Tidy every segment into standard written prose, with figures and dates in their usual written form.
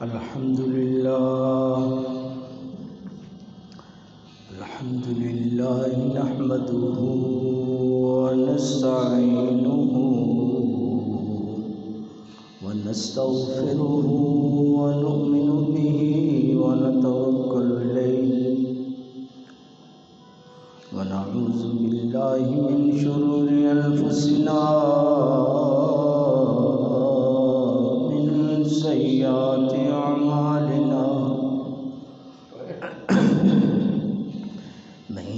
الحمد لله نحمده ونستعينه ونستغفره ونؤمن به ونتوكل عليه ونعوذ بالله من شرور أنفسنا من سيئات أعمالنا من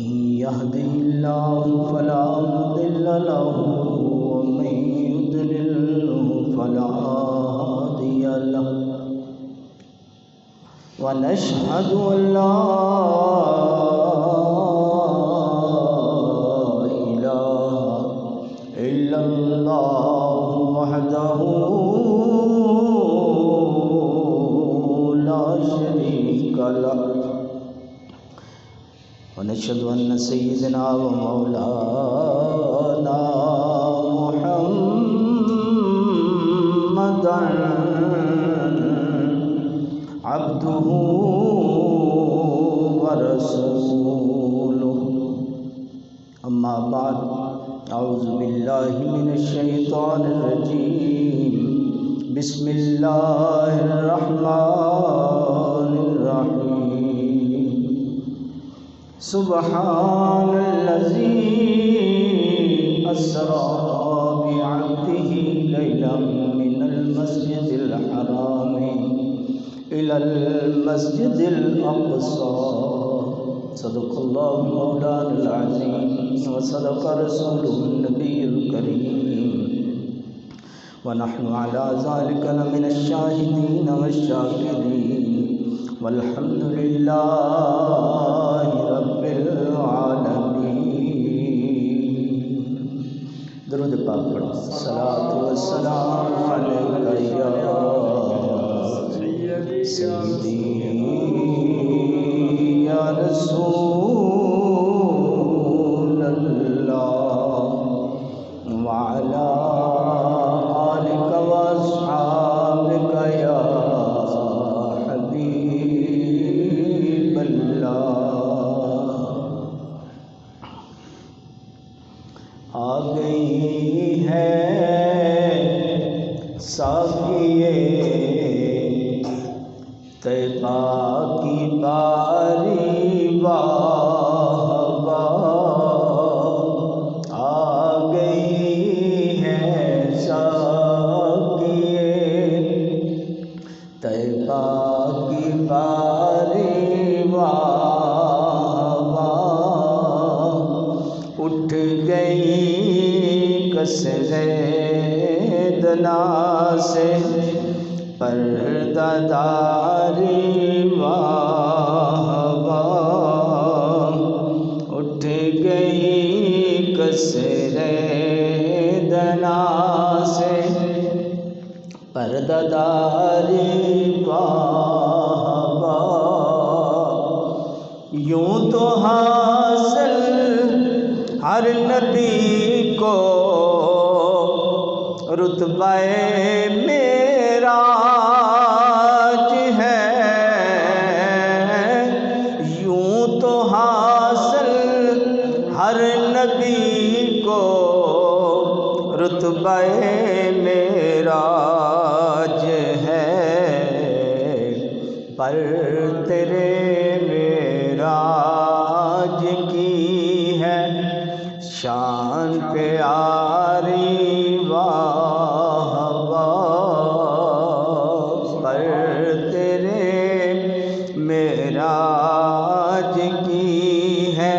يهده الله فلا مضل له ومن يضلل فلا هادي له ونشهد أن لا إله إلا الله وحده لا شريك له ونشهد أن سيدنا ومولانا محمدا عبده ورسوله أما بعد أعوذ بالله من الشيطان الرجيم بسم الله الرحمن الرحيم سبحان الذي أسرى بعبده ليلا من المسجد الحرام إلى المسجد الأقصى صدق الله مولانا العظيم وصدق رسوله النبي الكريم ونحن على ذلك لمن الشاهدين والشاكرين والحمد لله رب العالمين درود پاک پڑھو صلاۃ والسلام علیک یا سیدی یا رسول اللہ وعلی آلک واصحابک یا حبیب اللہ آ گئی ہے ساقیے طیبہ کی باری واہ واہ آ گئی ہے ساقیے طیبہ کی باری واہ واہ اٹھ گئی کسرے دنا سے پردہ داری واہ واہ اٹھ گئی کسرے دنا سے پردہ داری واہ واہ یوں تو حاصل ہر نبی کو رتبہ معراج ہے یوں تو حاصل ہر نبی کو رتبہ معراج ہے پر تیرے معراج کی ہے شان پیاری واہ واہ پر تیرے معراج کی ہے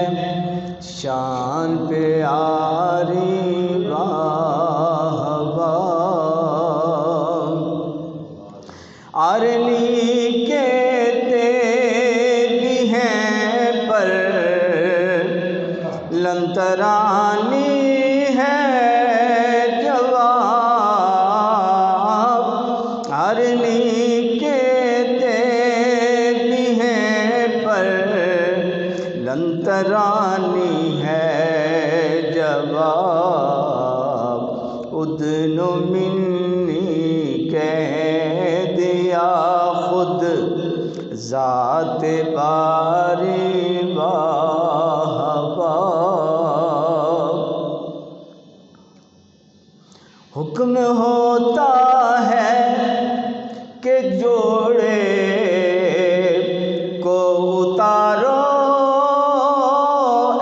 شان پیاری واہ واہ آرلی کہتے بھی ہیں پر لنترانی ہے جواب آرلی کہتے بھی ہیں پر لنترانی ہے جواب ادن منی کہہ دیا خود ذات باری واہباب، حکم ہوتا ہے کہ جوڑے کو اتارو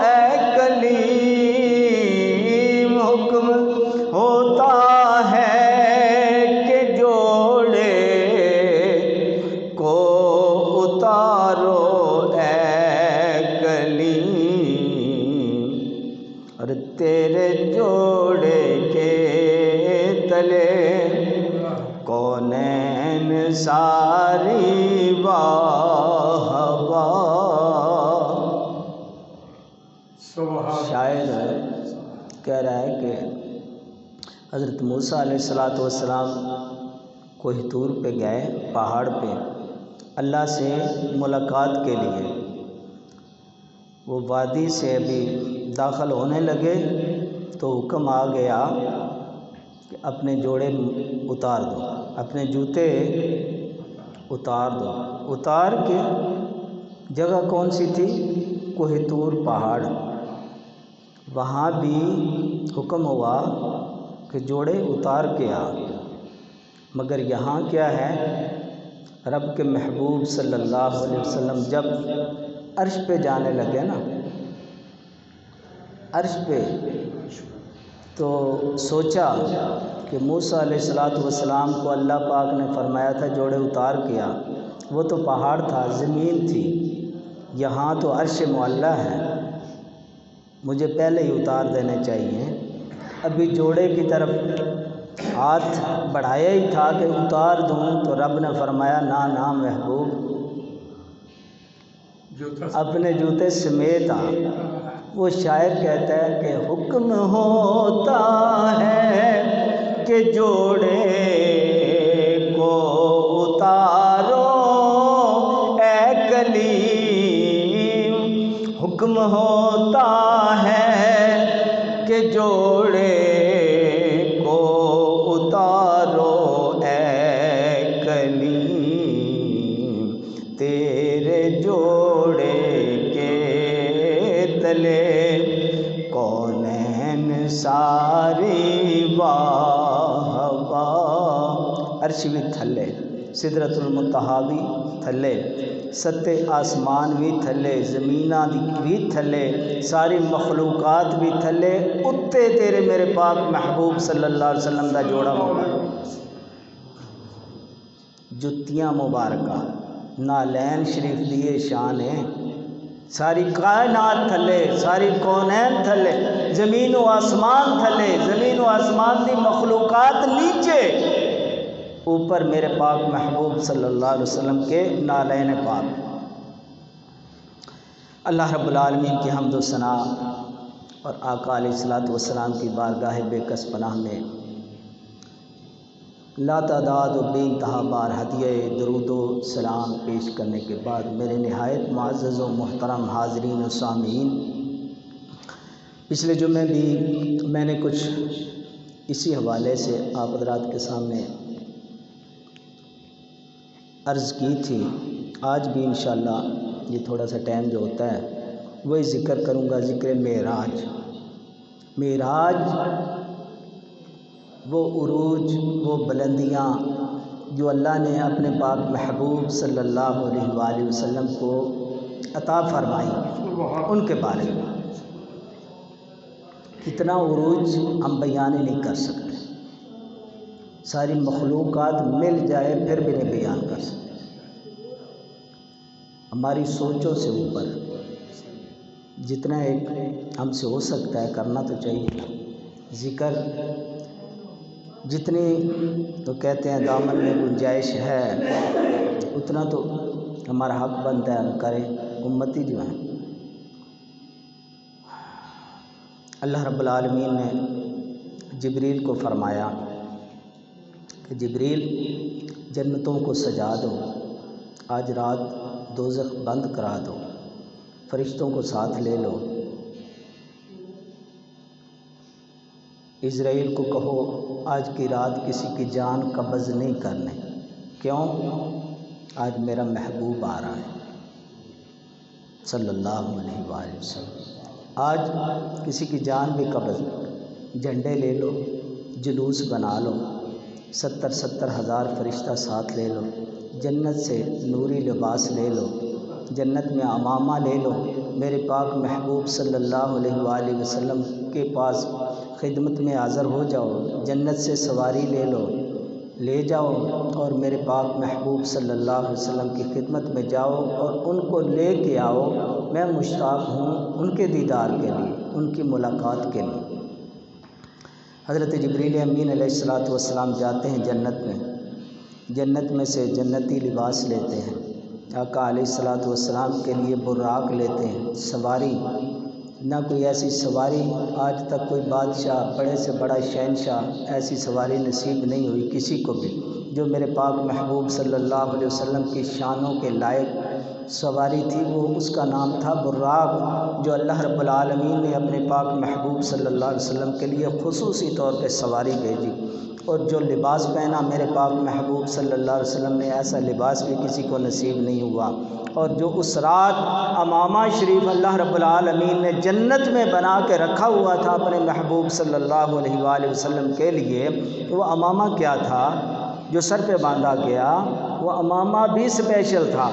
اے کلیم، حکم ہوتا ہے کہ جوڑے کو اتارو اے کلیم، اور تیرے جوڑے کے تلے کونین ساری واہباب۔ شاعر کہہ رہا ہے کہ حضرت موسیٰ علیہ السلام کوہ طور پہ گئے، پہاڑ پہ اللہ سے ملاقات کے لیے۔ وہ وادی سے ابھی داخل ہونے لگے تو حکم آ گیا کہ اپنے جوڑے اتار دو، اپنے جوتے اتار دو۔ اتار کے جگہ کون سی تھی؟ کوہ طور پہاڑ۔ وہاں بھی حکم ہوا کہ جوڑے اتار کے آ، مگر یہاں کیا ہے؟ رب کے محبوب صلی اللہ علیہ وسلم جب عرش پہ جانے لگے نا، عرش پہ، تو سوچا کہ موسیٰ علیہ السلام کو اللہ پاک نے فرمایا تھا جوڑے اتار کے آ، وہ تو پہاڑ تھا، زمین تھی، یہاں تو عرش معلیٰ ہے، مجھے پہلے ہی اتار دینے چاہیے۔ ابھی جوڑے کی طرف ہاتھ بڑھایا ہی تھا کہ اتار دوں تو رب نے فرمایا نا نا محبوب، اپنے جوتے سمیت آ۔ وہ شاعر کہتا ہے کہ حکم ہوتا ہے کہ جوڑے کو اتارو اے کلیم، حکم ہوتا ہے کہ جوڑے کو اتارو اے کلیم، تیرے جوڑے کے تلے کونین ساری واہباب۔ عرش بھی تھلے، سدرۃ المنتہا بھی تھلے، ستے آسمان بھی تھلے، زمیناں بھی تھلے، ساری مخلوقات بھی تھلے، اتے تیرے میرے پاک محبوب صلی اللہ علیہ وسلم دا جوڑا مبارک، جتیاں مبارکہ، نالین شریف دیے شان ہیں، ساری کائنات تھلے، ساری کونین تھلے، زمین و آسمان تھلے، زمین و آسمان دی مخلوقات نیچے، اوپر میرے پاک محبوب صلی اللہ علیہ وسلم کے نالین پاک۔ اللہ رب العالمین کی حمد و ثنا اور آقا علیہ السلام کی بارگاہ بے کس پناہ میں لا تعداد و بے انتہا بار ہدیہ درود و سلام پیش کرنے کے بعد میرے نہایت معزز و محترم حاضرین و سامعین، پچھلے جمعے بھی میں نے کچھ اسی حوالے سے آپ حضرات کے سامنے عرض کی تھی۔ آج بھی انشاءاللہ یہ تھوڑا سا ٹائم جو ہوتا ہے وہی ذکر کروں گا، ذکر معراج۔ معراج وہ عروج، وہ بلندیاں جو اللہ نے اپنے پاک محبوب صلی اللہ علیہ وآلہ وسلم کو عطا فرمائی، ان کے بارے میں کتنا عروج ہم بیان نہیں کر سکتے، ساری مخلوقات مل جائے پھر بھی نہیں بیان کر سکتے، ہماری سوچوں سے اوپر، جتنا ایک ہم سے ہو سکتا ہے کرنا تو چاہیے ذکر، جتنی تو کہتے ہیں دامن میں گنجائش ہے اتنا تو ہمارا حق بنتا ہے ہم کریں، امتی جو ہیں۔ اللہ رب العالمین نے جبریل کو فرمایا کہ جبریل جنتوں کو سجا دو، آج رات دوزخ بند کرا دو، فرشتوں کو ساتھ لے لو، اسرائیل کو کہو آج کی رات کسی کی جان قبض نہیں کرنے۔ کیوں؟ آج میرا محبوب آ رہا ہے صلی اللہ علیہ وآلہ وسلم۔ آج کسی کی جان بھی قبض، جھنڈے لے لو، جلوس بنا لو، 70 ہزار فرشتہ ساتھ لے لو، جنت سے نوری لباس لے لو، جنت میں عمامہ لے لو، میرے پاک محبوب صلی اللہ علیہ وآلہ وسلم کے پاس خدمت میں حاضر ہو جاؤ، جنت سے سواری لے لو، لے جاؤ اور میرے پاک محبوب صلی اللہ علیہ وسلم کی خدمت میں جاؤ اور ان کو لے کے آؤ۔ میں مشتاق ہوں ان کے دیدار کے لیے، ان کی ملاقات کے لیے۔ حضرت جبریل امین علیہ السلام جاتے ہیں جنت میں، جنت میں سے جنتی لباس لیتے ہیں، آقا علیہ السلام کے لیے براق لیتے ہیں، سواری۔ نہ کوئی ایسی سواری آج تک کوئی بادشاہ، بڑے سے بڑا شہنشاہ، ایسی سواری نصیب نہیں ہوئی کسی کو بھی جو میرے پاک محبوب صلی اللہ علیہ وسلم کی شانوں کے لائق سواری تھی۔ وہ اس کا نام تھا براق، جو اللہ رب العالمین نے اپنے پاک محبوب صلی اللہ علیہ وسلم کے لیے خصوصی طور پہ سواری بھیجی۔ اور جو لباس پہنا میرے پاک محبوب صلی اللہ علیہ وسلم نے، ایسا لباس بھی کسی کو نصیب نہیں ہوا۔ اور جو اس رات عمامہ شریف اللہ رب العالمین نے جنت میں بنا کے رکھا ہوا تھا اپنے محبوب صلی اللہ علیہ وآلہ وسلم کے لیے، وہ عمامہ کیا تھا جو سر پہ باندھا گیا؟ وہ عمامہ بھی اسپیشل تھا۔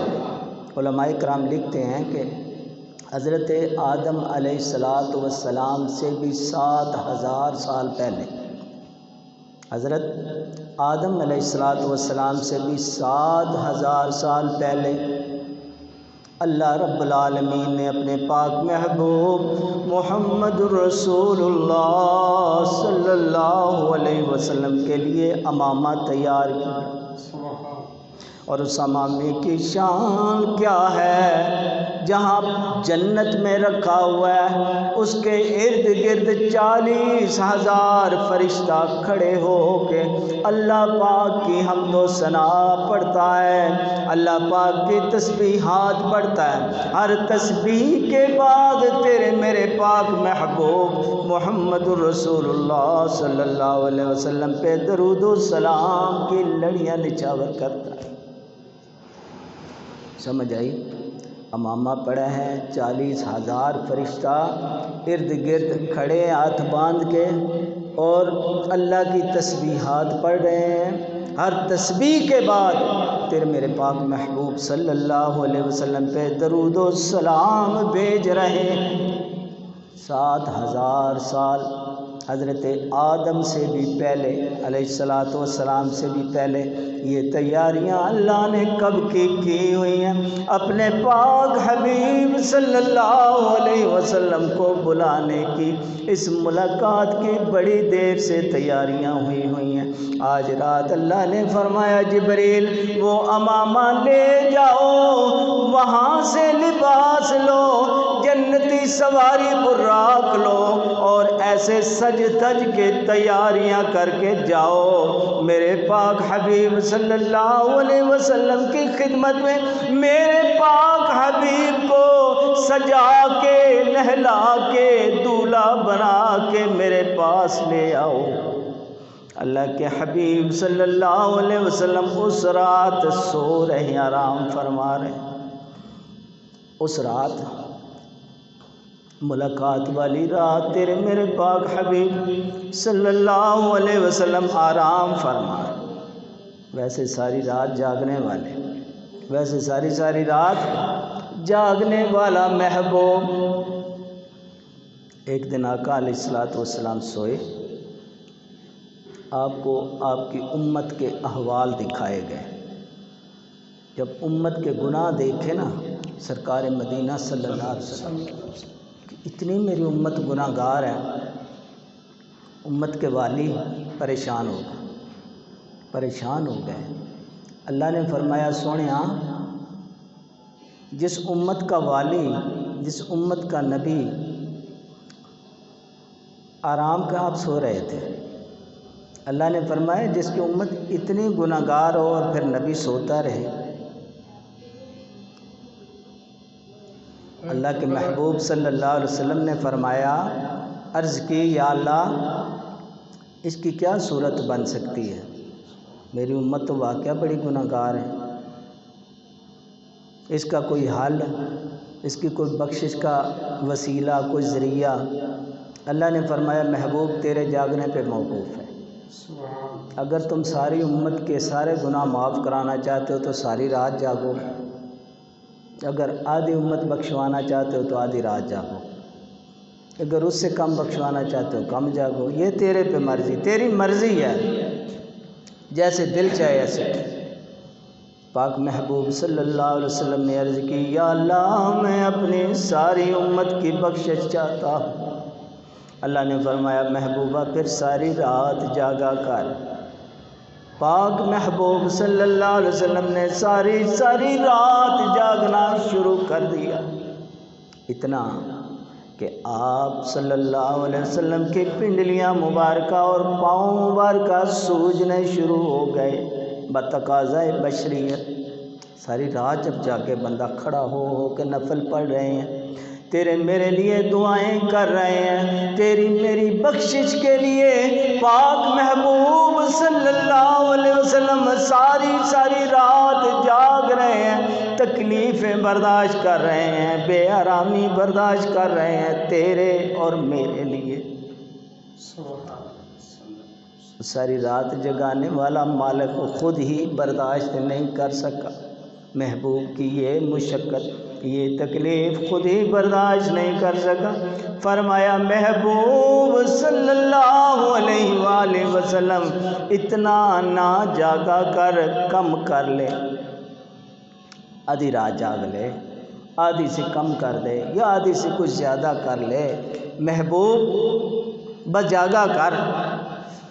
علماء کرام لکھتے ہیں کہ حضرت آدم علیہ السلام سے بھی 7000 سال پہلے، حضرت آدم علیہ السلام سے بھی 7000 سال پہلے اللہ رب العالمین نے اپنے پاک محبوب محمد رسول اللہ صلی اللہ علیہ وسلم کے لیے عمامہ تیار کیا۔ اور اس عمامے کی شان کیا ہے؟ جہاں جنت میں رکھا ہوا ہے اس کے ارد گرد 40,000 فرشتہ کھڑے ہو کے اللہ پاک کی حمد و ثنا پڑھتا ہے، اللہ پاک کی تسبیحات پڑھتا ہے۔ ہر تسبیح کے بعد تیرے میرے پاک محبوب محمد رسول اللہ صلی اللہ علیہ وسلم پہ درود و سلام کی لڑیاں نچھاور کرتا ہے۔ سمجھ آئی؟ عمامہ پڑا ہے، 40,000 فرشتہ ارد گرد کھڑے ہاتھ باندھ کے اور اللہ کی تسبیحات پڑھ رہے ہیں۔ ہر تسبیح کے بعد تیرے میرے پاک محبوب صلی اللہ علیہ وسلم پہ درود و سلام بھیج رہے ہیں۔ 7000 سال حضرت آدم سے بھی پہلے علیہ السلام سے بھی پہلے یہ تیاریاں اللہ نے کب کی ہوئی ہیں؟ اپنے پاک حبیب صلی اللہ علیہ وسلم کو بلانے کی، اس ملاقات کی بڑی دیر سے تیاریاں ہوئی ہیں۔ آج رات اللہ نے فرمایا جبریل وہ عمامہ لے جاؤ، وہاں سے لباس لو، جنتی سواری براق لو اور ایسے سج تج کے تیاریاں کر کے جاؤ میرے پاک حبیب صلی اللہ علیہ وسلم کی خدمت میں۔ میرے پاک حبیب کو سجا کے نہلا کے دولہا بنا کے میرے پاس لے آؤ۔ اللہ کے حبیب صلی اللہ علیہ وسلم اس رات سو رہے، آرام فرما رہے۔ اس رات ملاقات والی رات تیرے میرے پاک حبیب صلی اللہ علیہ وسلم آرام فرما رہے۔ ویسے ساری رات جاگنے والے، ویسے ساری رات جاگنے والا محبوب۔ ایک دن آقا علیہ السلام سوئے، آپ کو آپ کی امت کے احوال دکھائے گئے۔ جب امت کے گناہ دیکھے نا سرکار مدینہ صلی اللہ علیہ وسلم کہ اتنی میری امت گناہ گار ہے، امت کے والی پریشان ہو گئے۔ اللہ نے فرمایا سونیا، جس امت کا والی، جس امت کا نبی آرام کا آپ سو رہے تھے، اللہ نے فرمایا جس کی امت اتنی گناہ گار ہو اور پھر نبی سوتا رہے۔ اللہ کے محبوب صلی اللہ علیہ وسلم نے فرمایا، عرض کی یا اللہ اس کی کیا صورت بن سکتی ہے؟ میری امت تو واقعہ بڑی گناہ گار ہے۔ اس کا کوئی حل، اس کی کوئی بخشش کا وسیلہ، کوئی ذریعہ؟ اللہ نے فرمایا محبوب تیرے جاگنے پہ موقوف ہے۔ اگر تم ساری امت کے سارے گناہ معاف کرانا چاہتے ہو تو ساری رات جاگو، اگر آدھی امت بخشوانا چاہتے ہو تو آدھی رات جاگو، اگر اس سے کم بخشوانا چاہتے ہو کم جاگو، یہ تیرے پہ مرضی، تیری مرضی ہے، جیسے دل چاہے ایسے۔ پاک محبوب صلی اللہ علیہ وسلم نے عرض کی یا اللہ میں اپنی ساری امت کی بخشش چاہتا ہوں۔ اللہ نے فرمایا محبوبہ پھر ساری رات جاگا کر۔ پاک محبوب صلی اللہ علیہ وسلم نے ساری رات جاگنا شروع کر دیا، اتنا کہ آپ صلی اللہ علیہ وسلم کی پنڈلیاں مبارکہ اور پاؤں مبارکہ سوجنے شروع ہو گئے بتقاضۂ بشریت۔ ساری رات جب جا کے بندہ کھڑا ہو کے نفل پڑھ رہے ہیں، تیرے میرے لیے دعائیں کر رہے ہیں، تیری میری بخشش کے لیے پاک محبوب صلی اللہ علیہ وسلم ساری رات جاگ رہے ہیں، تکلیفیں برداشت کر رہے ہیں، بے آرامی برداشت کر رہے ہیں تیرے اور میرے لیے۔ ساری رات جگانے والا مالک خود ہی برداشت نہیں کر سکا، محبوب کی یہ مشقت، یہ تکلیف خود ہی برداشت نہیں کر سکا۔ فرمایا محبوب صلی اللہ علیہ وآلہ وسلم اتنا نہ جاگا کر، کم کر لے، آدھی رات جاگ لے، آدھی سے کم کر دے یا آدھی سے کچھ زیادہ کر لے، محبوب بس جاگا کر۔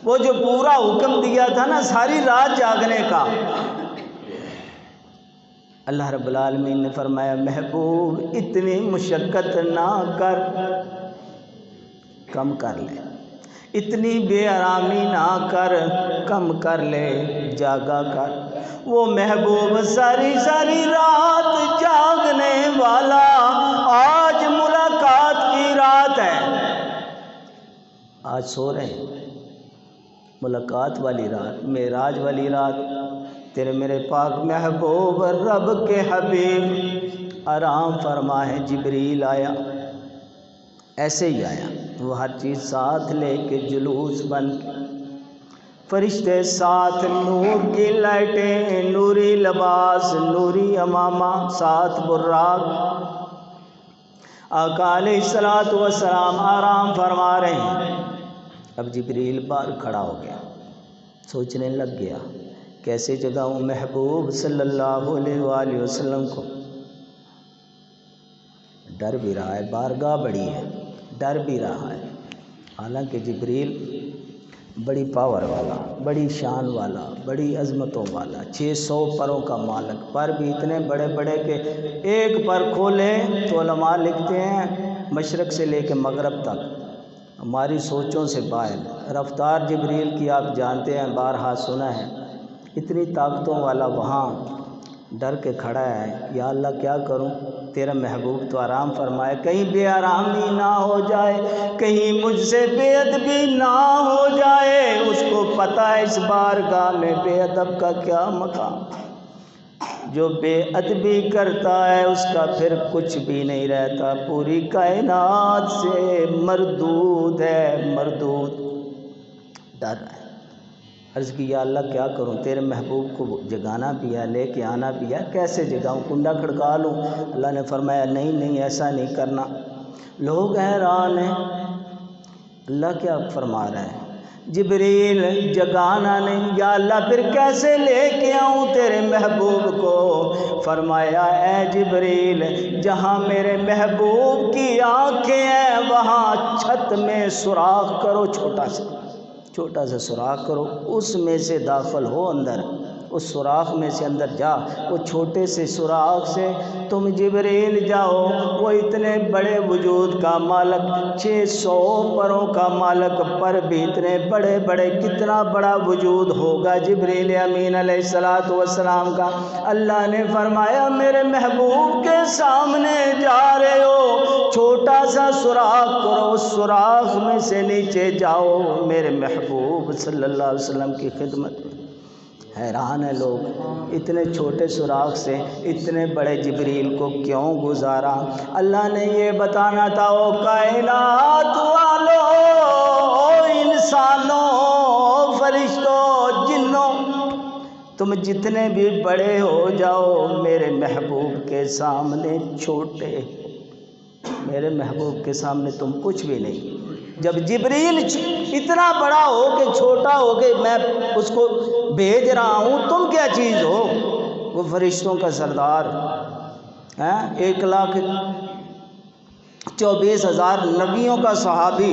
وہ جو پورا حکم دیا تھا نا ساری رات جاگنے کا، اللہ رب العالمین نے فرمایا محبوب اتنی مشقت نہ کر، کم کر لے، اتنی بے آرامی نہ کر، کم کر لے، جاگا کر۔ وہ محبوب ساری رات جاگنے والا آج ملاقات کی رات ہے، آج سو رہے ہیں، ملاقات والی رات، معراج والی رات، تیرے میرے پاک محبوب رب کے حبیب آرام فرما ہے، جبریل آیا، ایسے ہی آیا، وہ ہر چیز ساتھ لے کے جلوس بن کے، فرشتے ساتھ، نور کی لائٹیں، نوری لباس، نوری امامہ، ساتھ براق، آقا علیہ الصلوۃ والسلام آرام فرما رہے ہیں۔ اب جبریل باہر کھڑا ہو گیا، سوچنے لگ گیا کیسے جگاؤں محبوب صلی اللہ علیہ وآلہ وسلم کو۔ ڈر بھی رہا ہے، بارگاہ بڑی ہے، ڈر بھی رہا ہے، حالانکہ جبریل بڑی پاور والا، بڑی شان والا، بڑی عظمتوں والا، 600 پروں کا مالک، پر بھی اتنے بڑے بڑے کہ ایک پر کھولے تو علماء لکھتے ہیں مشرق سے لے کے مغرب تک، ہماری سوچوں سے باہر رفتار جبریل کی آپ جانتے ہیں، بارہا سنا ہے، اتنی طاقتوں والا وہاں ڈر کے کھڑا ہے، یا اللہ کیا کروں، تیرا محبوب تو آرام فرمائے، کہیں بے آرامی نہ ہو جائے، کہیں مجھ سے بے ادبی نہ ہو جائے، اس کو پتہ ہے اس بارگاہ میں بے ادب کا کیا مقام، جو بے ادبی کرتا ہے اس کا پھر کچھ بھی نہیں رہتا، پوری کائنات سے مردود ہے، مردود۔ ڈر ہے، عرض کی یا اللہ کیا کروں، تیرے محبوب کو جگانا بھی ہے، لے کے آنا بھی ہے، کیسے جگاؤں، کنڈا کھڑکا لوں؟ اللہ نے فرمایا نہیں ایسا نہیں کرنا۔ لوگ حیران ہیں، اللہ کیا فرما رہا ہے، جبریل جگانا نہیں، یا اللہ پھر کیسے لے کے آؤں تیرے محبوب کو؟ فرمایا اے جبریل جہاں میرے محبوب کی آنکھیں ہیں وہاں چھت میں سوراخ کرو، چھوٹا سا سوراخ کرو، اس میں سے داخل ہو اندر، اس سوراخ میں سے اندر جا، وہ چھوٹے سے سوراخ سے تم جبریل جاؤ، وہ اتنے بڑے وجود کا مالک، 600 پروں کا مالک، پر بھی اتنے بڑے بڑے، کتنا بڑا وجود ہوگا جبریل امین علیہ الصلوۃ والسلام کا۔ اللہ نے فرمایا میرے محبوب کے سامنے جا رہے ہو، چھوٹا سا سوراخ کرو، اس سوراخ میں سے نیچے جاؤ، میرے محبوب صلی اللہ علیہ وسلم کی خدمت میں حیران ہے لوگ، اتنے چھوٹے سوراخ سے اتنے بڑے جبریل کو کیوں گزارا؟ اللہ نے یہ بتانا تھا او کائنات والو، انسانوں، فرشتوں، جنوں، تم جتنے بھی بڑے ہو جاؤ میرے محبوب کے سامنے چھوٹے، میرے محبوب کے سامنے تم کچھ بھی نہیں۔ جب جبریل اتنا بڑا ہو کہ چھوٹا ہو کہ میں اس کو بھیج رہا ہوں، تم کیا چیز ہو؟ وہ فرشتوں کا سردار، 1,24,000 نبیوں کا صحابی،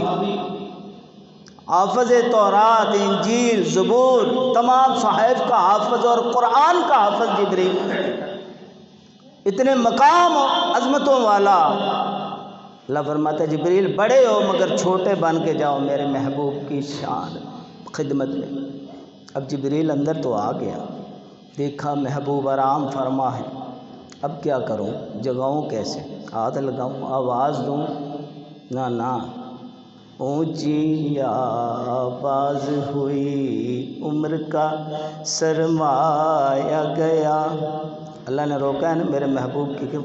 حافظ تورات، انجیل، زبور، تمام صحائف کا حافظ اور قرآن کا حافظ جبریل، اتنے مقام و عظمتوں والا۔ اللہ فرماتا ہے جبریل بڑے ہو مگر چھوٹے بن کے جاؤ میرے محبوب کی شان خدمت میں۔ اب جبریل اندر تو آ گیا، دیکھا محبوب آرام فرما ہے، اب کیا کروں؟ جگاؤں کیسے؟ ہاتھ لگاؤں، آواز دوں؟ نہ، اونچی آواز ہوئی عمر کا سرمایا گیا۔ اللہ نے روکا ہے نا میرے محبوب کی کہ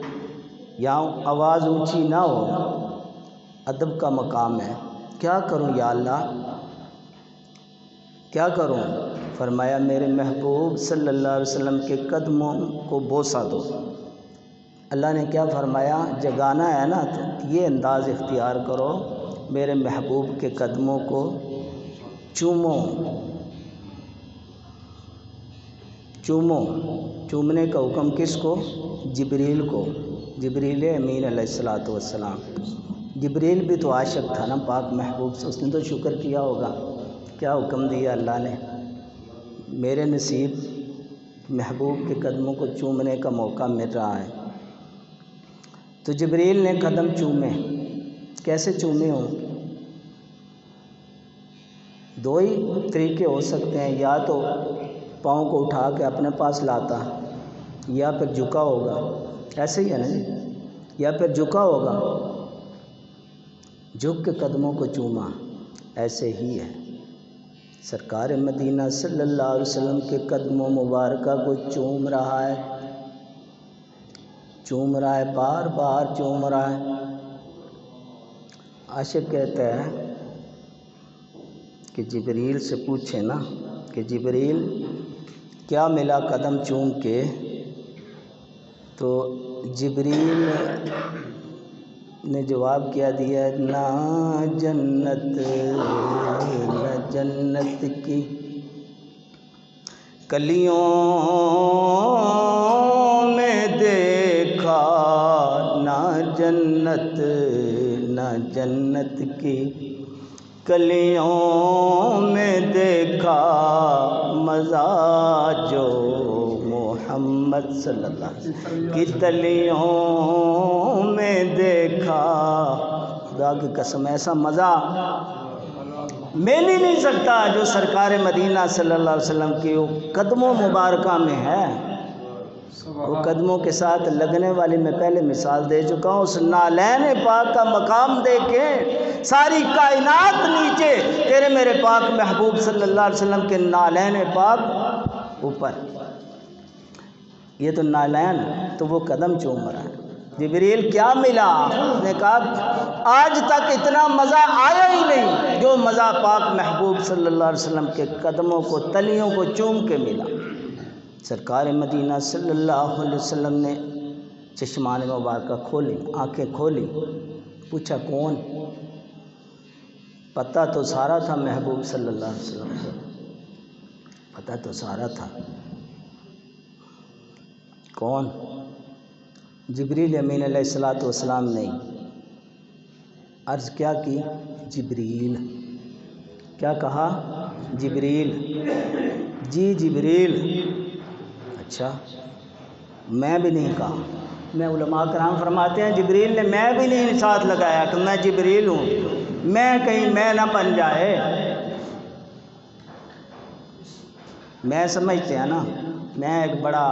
یہاں آواز اونچی نہ ہو، ادب کا مقام ہے۔ کیا کروں یا اللہ، کیا کروں؟ فرمایا میرے محبوب صلی اللہ علیہ وسلم کے قدموں کو بوسہ دو۔ اللہ نے کیا فرمایا؟ جگانا ہے نا تو یہ انداز اختیار کرو، میرے محبوب کے قدموں کو چومو۔ چومنے کا حکم کس کو؟ جبریل کو، جبریل امین علیہ السلام۔ جبریل بھی تو عاشق تھا نا پاک محبوب سے، اس نے تو شکر کیا ہوگا۔ کیا حکم دیا اللہ نے؟ میرے نصیب محبوب کے قدموں کو چومنے کا موقع مل رہا ہے۔ تو جبریل نے قدم چومے۔ کیسے چومے ہوں؟ دو ہی طریقے ہو سکتے ہیں، یا تو پاؤں کو اٹھا کے اپنے پاس لاتا، یا پھر جھکا ہوگا، ایسے ہی ہے نا جی، یا پھر جھکا ہوگا، جھک کے قدموں کو چوما، ایسے ہی ہے۔ سرکار مدینہ صلی اللہ علیہ وسلم کے قدموں مبارکہ کو چوم رہا ہے، چوم رہا ہے، بار بار چوم رہا ہے۔ عاشق کہتا ہے کہ جبریل سے پوچھے نا کہ جبریل کیا ملا قدم چوم کے؟ تو جبریل نے جواب کیا دیا، نہ جنت کی کلیوں میں دیکھا، نہ جنت کی کلیوں میں دیکھا مزہ جو محمد صلی اللہ علیہ وسلم کی تلیوں میں دیکھا۔ خدا کی قسم ایسا مزہ مل ہی نہیں سکتا جو سرکار مدینہ صلی اللہ علیہ وسلم کی قدموں مبارکہ میں ہے۔ وہ قدموں کے ساتھ لگنے والی میں پہلے مثال دے چکا ہوں، اس نالین پاک کا مقام دیکھیں، ساری کائنات نیچے، تیرے میرے پاک محبوب صلی اللہ علیہ وسلم کے نالین پاک اوپر۔ یہ تو نالین، تو وہ قدم چوم رہا ہے۔ جبریل کیا ملا؟ اس نے کہا آج تک اتنا مزہ آیا ہی نہیں جو مزہ پاک محبوب صلی اللہ علیہ وسلم کے قدموں کو، تلیوں کو چوم کے ملا۔ سرکار مدینہ صلی اللہ علیہ وسلم نے چشمان مبارکہ کھولی، آنکھیں کھولی، پوچھا کون؟ پتہ تو سارا تھا محبوب صلی اللہ علیہ وسلم کو، پتہ تو سارا تھا۔ کون؟ جبریل امین علیہ السلام نے عرض کیا کی؟ جبریل۔ کیا کہا؟ جبریل۔ جی جبریل۔ اچھا، میں بھی نہیں کہا۔ میں علماء کرام فرماتے ہیں جبریل نے میں بھی نہیں ساتھ لگایا کہ میں جبریل ہوں، میں کہیں میں نہ بن جائے۔ میں سمجھتے ہیں نا، میں ایک بڑا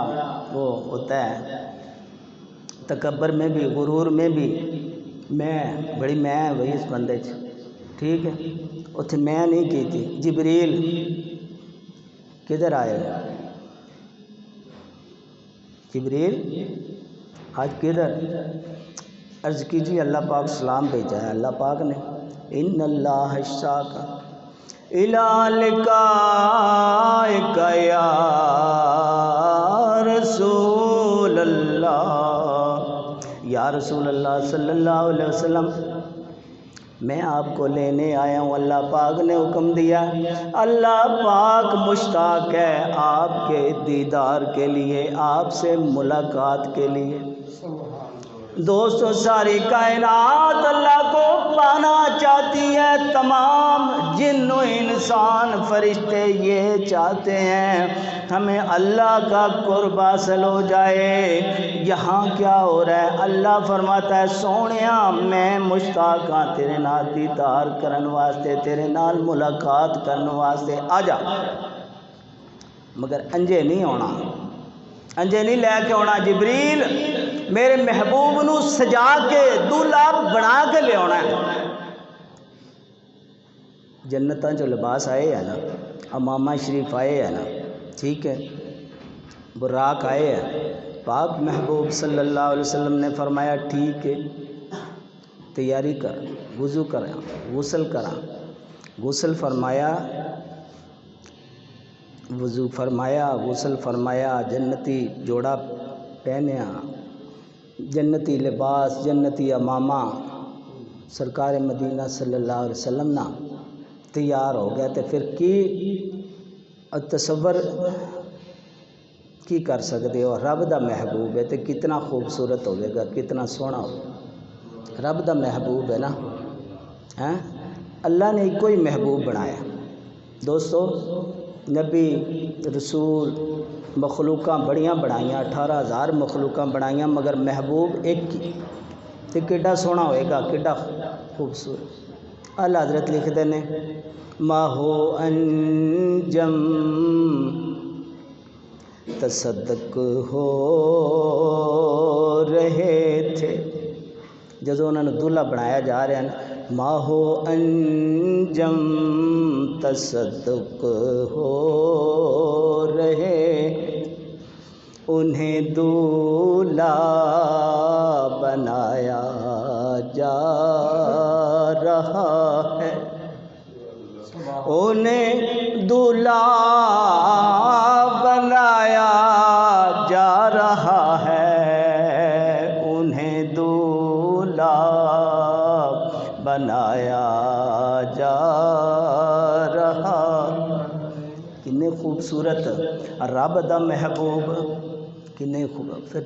وہ ہوتا ہے، تکبر میں بھی، غرور میں بھی، میں بڑی میں وہی اس بندے چ، ٹھیک ہے، اتنے میں نہیں کی تھی۔ جبریل کدھر آئے گا؟ جبریل آج کدھر؟ عرض کیجیے اللہ پاک سلام بھیجا ہے اللہ پاک نے، ان اللہ اشتاق الی لقائک یا رسول اللہ، یا رسول اللہ صلی اللہ علیہ وسلم میں آپ کو لینے آیا ہوں، اللہ پاک نے حکم دیا، اللہ پاک مشتاق ہے آپ کے دیدار کے لیے، آپ سے ملاقات کے لیے۔ دوستو ساری کائنات اللہ کو پانا چاہتی ہے، تمام جن و انسان فرشتے یہ چاہتے ہیں ہمیں اللہ کا قرب حاصل ہو جائے۔ یہاں کیا ہو رہا ہے؟ اللہ فرماتا ہے سونیا میں مشتاق ہاں تیرے نال دیدار کرن واسطے، تیرے نال ملاقات کرن واسطے، آ جا، مگر انجے نہیں ہونا، انجے نہیں لے کے ہونا، جبریل میرے محبوب نو سجا کے دولہا بنا کے لے آنا ہے۔ جنتاں جو لباس آئے ہیں نا، امامہ شریف آئے ہیں نا، ٹھیک ہے، براق آئے ہیں، پاک محبوب صلی اللہ علیہ وسلم نے فرمایا ٹھیک ہے تیاری کر، وضو کریں، غسل کریں، غسل فرمایا، وضو فرمایا، غسل فرمایا، جنتی جوڑا پہنیا، جنتی لباس، جنتی امامہ، سرکار مدینہ صلی اللہ علیہ وسلم نا تیار ہو گیا، تو پھر کی تصور کی کر سکتے ہو؟ رب دا محبوب ہے تو کتنا خوبصورت ہوئے گا، کتنا سونا ہوگا، رب دا محبوب ہے نا، اللہ نے کوئی محبوب بنایا۔ دوستو نبی رسول مخلوقاں بڑیاں بنائیاں، 18,000 مخلوقاں بنائیاں، مگر محبوب ایک ہی، تو کڈا سونا ہوئے گا، کڈا خوبصورت۔ اللہ حضرت لکھتے ہیں ماہو انجم تصدق ہو رہے تھے، جدو انہوں نے دولہا بنایا جا رہا ہے، ماہو انجم تصدق ہو رہے، انہیں دولہا بنایا جا رہا ہے، انہیں دولہا بنایا جا رہا ہے، انہیں دولہا بنایا جا رہا۔ کتنے خوبصورت رب دا محبوب، کتنے خوب۔ پھر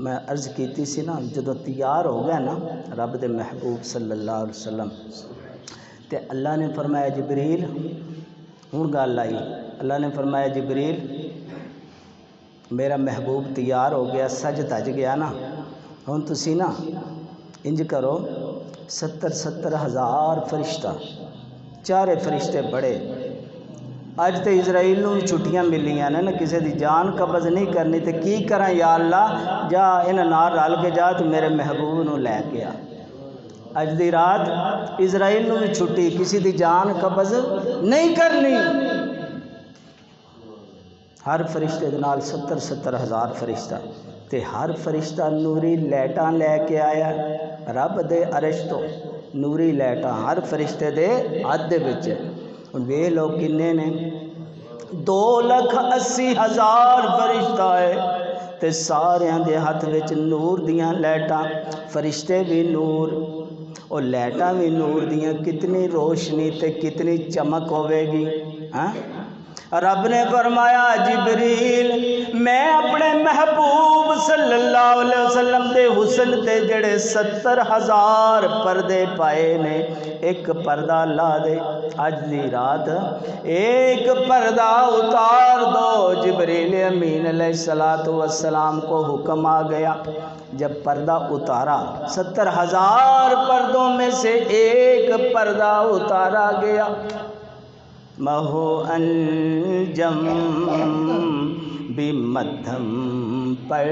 میں عرض کیتی سی نا، جدو تیار ہو گیا نا رب دے محبوب صلی اللہ علیہ وسلم، تے اللہ نے فرمایا جبریل، ہوں گل آئی، اللہ نے فرمایا جبریل میرا محبوب تیار ہو گیا، سج دج گیا نا، ہوں تسی نا انج کرو 70,000 فرشتہ، چارے فرشتے بڑے، اج تے اسرائیل نوں چھٹیاں ملیاں نے نا، کسی دی جان قبض نہیں کرنی، تے کی کراں یا اللہ، جا انہاں نال رل کے جا تو میرے محبوب نوں لے کے آ۔ اج دی رات اسرائیل نوں بھی چھٹی، کسی دی جان قبض نہیں کرنی، ہر فرشتے دے نال 70,000 فرشتہ، تے ہر فرشتہ نوری لائٹاں لے کے آیا رب دے عرش تو، نوری لائٹاں ہر فرشتے دے ہاتھ دے وچ، وے لوگ کنے نے 2,80,000 فرشتہ ہے، تے ساریاں دے ہاتھ وچ نور دیاں لائٹاں، فرشتے بھی نور، اور لائٹاں بھی نور دیاں، کتنی روشنی تے کتنی چمک ہوئے گی، ہاں؟ رب نے فرمایا جبریل میں اپنے محبوب صلی اللہ علیہ وسلم دے حسن تے جڑے 70,000 پردے پائے نے، ایک پردہ لا دے، اج دی رات ایک پردہ اتار دو۔ جبریل امین علیہ السلام کو حکم آ گیا، جب پردہ اتارا 70,000 پردوں میں سے ایک پردہ اتارا گیا، مہو انجم بھی مدھم پڑھ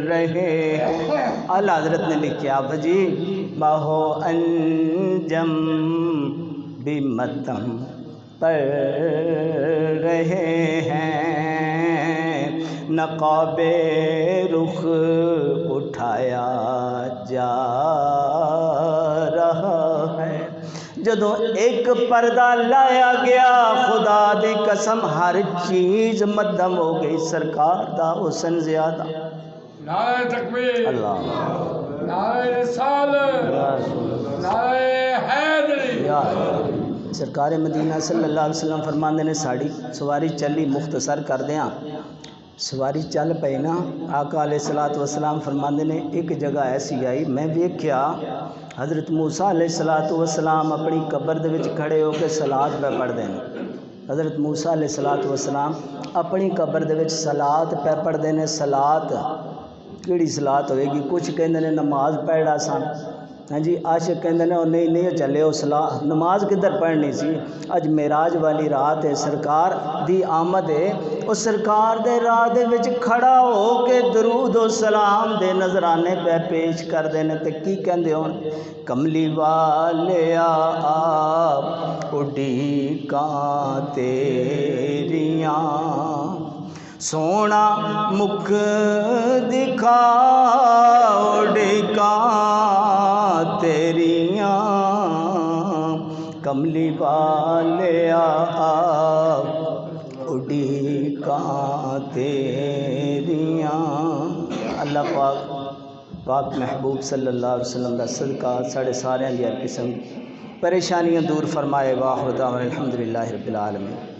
رہے، اعلیٰ حضرت نے لکھا بجی مہو انجم بھی مدھم پڑھ رہے ہیں، نقاب رخ اٹھایا جا رہا ہے۔ جدوں ایک پردہ لایا گیا خدا دی قسم ہر چیز مدھم ہو گئی، سرکار دا حسن زیادہ۔ نعرہ تکبیر، اللہ، نعرہ رسالت، نعرہ حیدری۔ سرکار مدینہ صلی اللہ علیہ وسلم فرماندے نے ساڑی سواری چلی، مختصر کر دیاں سواری چل پئی نا، آقا علیہ الصلوۃ والسلام فرماندے نے ایک جگہ ایسی آئی میں ویکھیا حضرت موسیٰ علیہ الصلوۃ والسلام اپنی قبر دے وچ کھڑے ہو کے صلات پہ پڑھ دین۔ حضرت موسیٰ علیہ الصلوۃ والسلام اپنی قبر دے وچ صلات پہ پڑھ دین۔ صلات کیڑی صلات ہوئے گی؟ کچھ کہندے نے نماز پڑھا سن، ہاں جی، عاشق کہندے نے نہیں چلے وہ صلاح نماز کدھر پڑھنی سی، اج معراج والی رات ہے، سرکار دی آمد ہے، اس سرکار دے راہ دے وچ کھڑا ہو کے درود و سلام دے نذرانے پہ پیش کر دینے تے کی کہندے ہون؟ کملی والیا آپ اڈیکاں تیریاں، سونا مکھ دکھا اڈیکاں تیریاں، کملی والیا آپ اڈیکاں تیریاں۔ اللہ پاک محبوب صلی اللہ علیہ وسلم دا صدقہ ساڑھے سارے دی ہر قسم پریشانیاں دور فرمائے۔ واخر دعوانا الحمدللہ رب العالمین۔